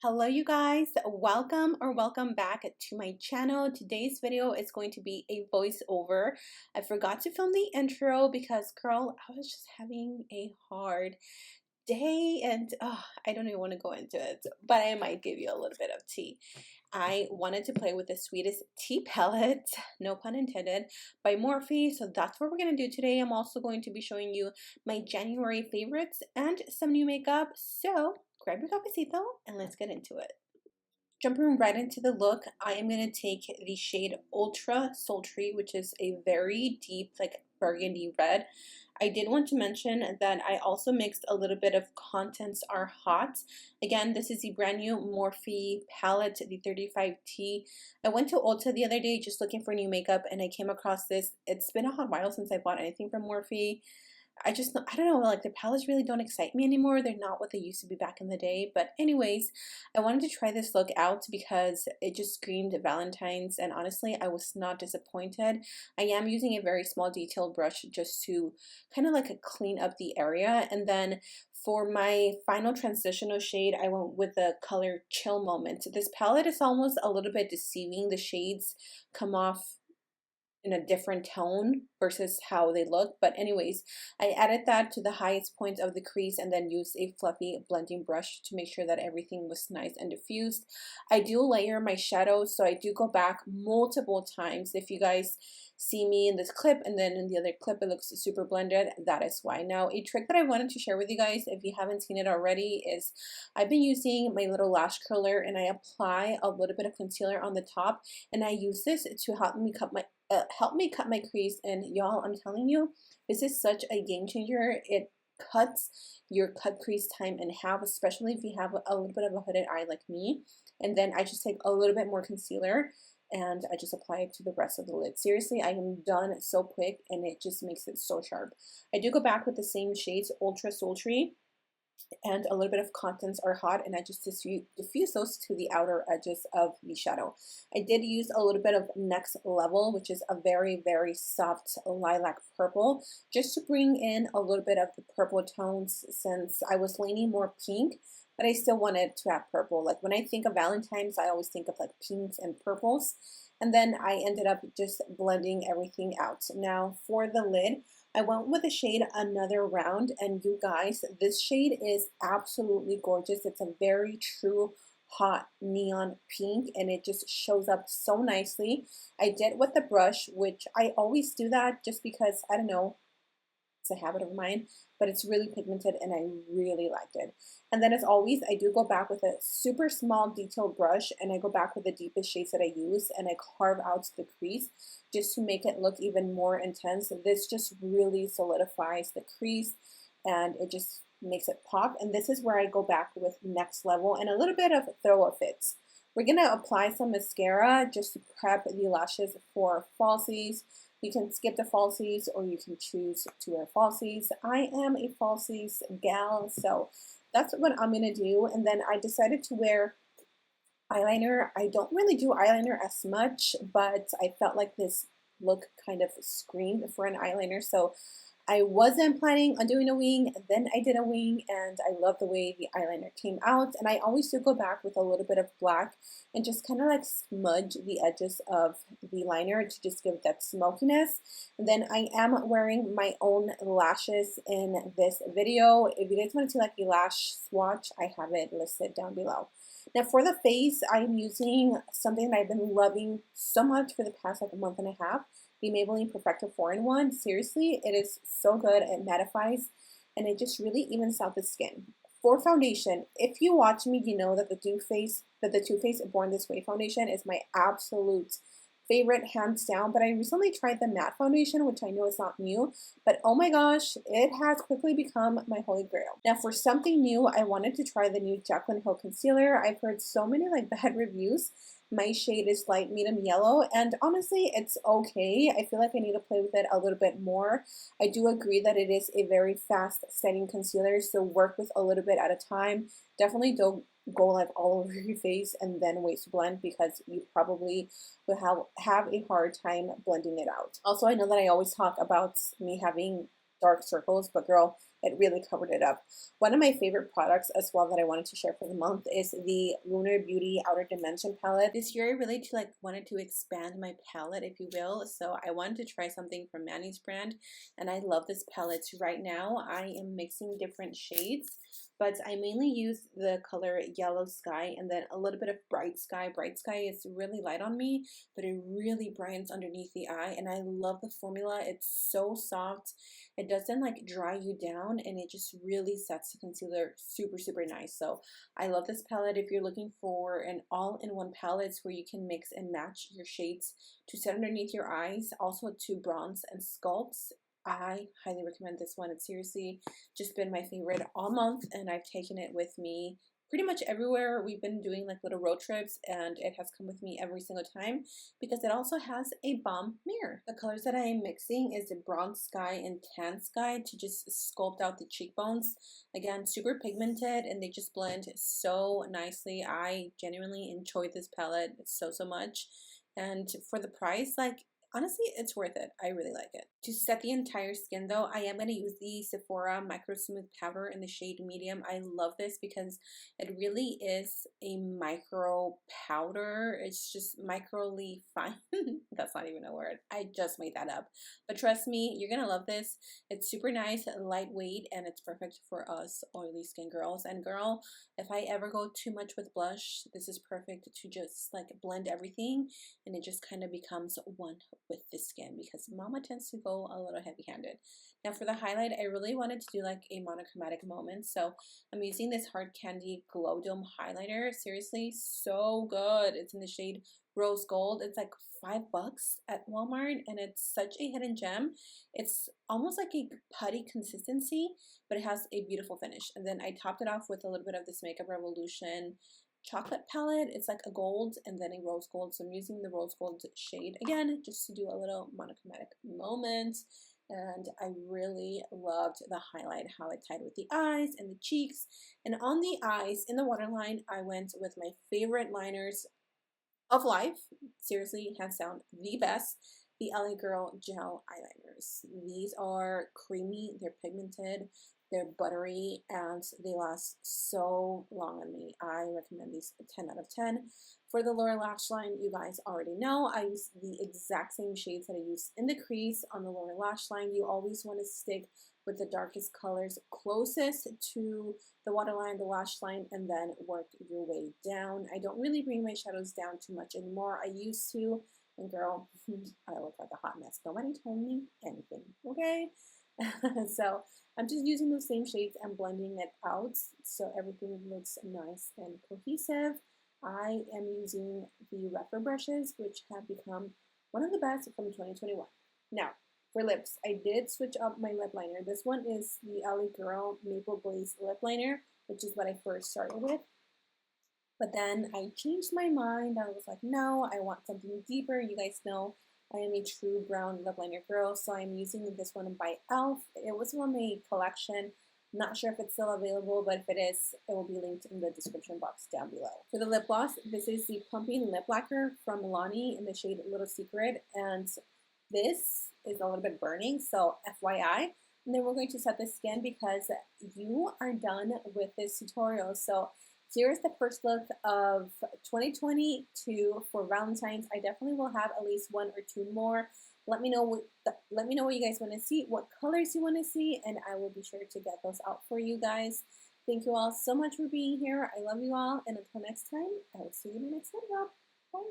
Hello you guys, welcome or welcome back to my channel. Today's video is going to be a voiceover. I forgot to film the intro because girl, I was just having a hard day and I don't even want to go into it, but I might give you a little bit of tea. I wanted to play with the Sweetest tea palette, no pun intended, by Morphe. So that's what we're going to do today. I'm also going to be showing you my January favorites and some new makeup. So grab your cafecito and let's get into it. Jumping right into the look, I am going to take the shade Ultra Sultry, which is a very deep, like burgundy red. I did want to mention that I also mixed a little bit of Contents Are Hot. Again, this is the brand new Morphe palette, the 35T. I went to Ulta the other day just looking for new makeup and I came across this. It's been a hot while since I bought anything from Morphe. I don't know, like the palettes really don't excite me anymore. They're not what they used to be back in the day. But anyways, I wanted to try this look out because it just screamed Valentine's, and honestly, I was not disappointed. I am using a very small detailed brush just to kind of like clean up the area. And then for my final transitional shade, I went with the color Chill Moment. This palette is almost a little bit deceiving. The shades come off in a different tone versus how they look. But anyways, I added that to the highest point of the crease and then used a fluffy blending brush to make sure that everything was nice and diffused. I do layer my shadows, so I do go back multiple times. If you guys see me in this clip and then in the other clip it looks super blended, that is why. Now, a trick that I wanted to share with you guys, if you haven't seen it already, is I've been using my little lash curler and I apply a little bit of concealer on the top, and I use this to help me cut my crease. And y'all, I'm telling you, this is such a game changer. It cuts your cut crease time in half, especially if you have a little bit of a hooded eye like me. And then I just take a little bit more concealer and I just apply it to the rest of the lid. Seriously, I am done so quick and it just makes it so sharp. I do go back with the same shades, Ultra Sultry and a little bit of Contents Are Hot, and I just diffuse those to the outer edges of the shadow. I did use a little bit of Next Level, which is a very, very soft lilac purple, just to bring in a little bit of the purple tones since I was leaning more pink, but I still wanted to have purple. Like when I think of Valentine's, I always think of like pinks and purples. And then I ended up just blending everything out. Now for the lid, I went with the shade Another Round, and you guys, this shade is absolutely gorgeous. It's a very true hot neon pink and it just shows up so nicely. I did with the brush, which I always do that just because, I don't know, it's a habit of mine, but it's really pigmented and I really liked it. And then as always, I do go back with a super small detailed brush and I go back with the deepest shades that I use and I carve out the crease just to make it look even more intense. This just really solidifies the crease and it just makes it pop. And this is where I go back with Next Level and a little bit of Throw a Fit. We're going to apply some mascara just to prep the lashes for falsies. You can skip the falsies or you can choose to wear falsies. I am a falsies gal, so that's what I'm going to do. And then I decided to wear eyeliner. I don't really do eyeliner as much, but I felt like this look kind of screamed for an eyeliner. So I wasn't planning on doing a wing, and then I did a wing, and I love the way the eyeliner came out. And I always do go back with a little bit of black and just kind of like smudge the edges of the liner to just give that smokiness. And then I am wearing my own lashes in this video. If you guys want to see like a lash swatch, I have it listed down below. Now for the face, I'm using something that I've been loving so much for the past like a month and a half. The Maybelline Perfector 4-in-1. Seriously, it is so good. It mattifies and it just really evens out the skin. For foundation, if you watch me, you know that the Too Faced Born This Way foundation is my absolute favorite, hands down. But I recently tried the matte foundation, which I know is not new, but oh my gosh, it has quickly become my holy grail. Now for something new, I wanted to try the new Jaclyn Hill concealer. I've heard so many like bad reviews. My shade is light medium yellow, and honestly, it's okay. I feel like I need to play with it a little bit more. I do agree that it is a very fast setting concealer, so work with a little bit at a time. Definitely don't go like all over your face and then wait to blend because you probably will have a hard time blending it out. Also, I know that I always talk about me having dark circles, but girl, it really covered it up. One of my favorite products as well that I wanted to share for the month is the Lunar Beauty Outer Dimension palette. This year I really wanted to expand my palette, if you will. So I wanted to try something from Manny's brand, and I love this palette. Right now I am mixing different shades, but I mainly use the color Yellow Sky and then a little bit of Bright Sky. Bright Sky is really light on me, but it really brightens underneath the eye, and I love the formula. It's so soft. It doesn't like dry you down, and it just really sets the concealer super nice. So I love this palette. If you're looking for an all-in-one palette where you can mix and match your shades to set underneath your eyes, also to bronze and sculpts, I highly recommend this one. It's seriously just been my favorite all month, and I've taken it with me pretty much everywhere. We've been doing like little road trips, and it has come with me every single time because it also has a bomb mirror. The colors that I am mixing is the Bronze Sky and Tan Sky to just sculpt out the cheekbones. Again, super pigmented, and they just blend so nicely. I genuinely enjoyed this palette so much, and for the price, like, honestly, it's worth it. I really like it. To set the entire skin though, I am going to use the Sephora Micro Smooth Powder in the shade Medium. I love this because it really is a micro powder. It's just microly fine. That's not even a word. I just made that up. But trust me, you're going to love this. It's super nice, lightweight, and it's perfect for us oily skin girls. And girl, if I ever go too much with blush, this is perfect to just like blend everything, and it just kind of becomes one with the skin because mama tends to go a little heavy-handed. Now for the highlight, I really wanted to do like a monochromatic moment, so I'm using this Hard Candy Glow Dome highlighter. Seriously, so good. It's in the shade Rose Gold. It's like $5 at Walmart, and it's such a hidden gem. It's almost like a putty consistency, but it has a beautiful finish. And then I topped it off with a little bit of this Makeup Revolution chocolate palette. It's like a gold and then a rose gold, so I'm using the rose gold shade again just to do a little monochromatic moment. And I really loved the highlight, how it tied with the eyes and the cheeks. And on the eyes, in the waterline, I went with my favorite liners of life. Seriously, hands down, the best. The L.A Girl gel eyeliners. These are creamy, they're pigmented, they're buttery, and they last so long on me. I recommend these 10 out of 10. For the lower lash line, you guys already know, I use the exact same shades that I use in the crease on the lower lash line. You always want to stick with the darkest colors closest to the waterline, the lash line, and then work your way down. I don't really bring my shadows down too much anymore. I used to, and girl, I look like a hot mess. Nobody told me anything, okay? So I'm just using those same shades and blending it out so everything looks nice and cohesive. I am using the Rephr brushes, which have become one of the best from 2021. Now, for lips, I did switch up my lip liner. This one is the L.A Girl Maple Glaze Lip Liner, which is what I first started with. But then I changed my mind. I was like, no, I want something deeper. You guys know I am a true brown lip liner girl, so I'm using this one by e.l.f. It was from a collection. Not sure if it's still available, but if it is, it will be linked in the description box down below. For the lip gloss, this is the Pumping Lip Lacquer from Milani in the shade Little Secret, and this is a little bit burning, so FYI. And then we're going to set the skin because you are done with this tutorial. So here's the first look of 2022 for Valentine's. I definitely will have at least one or two more. Let me know what you guys want to see, what colors you want to see, and I will be sure to get those out for you guys. Thank you all so much for being here. I love you all, and until next time, I will see you in the next video. Bye.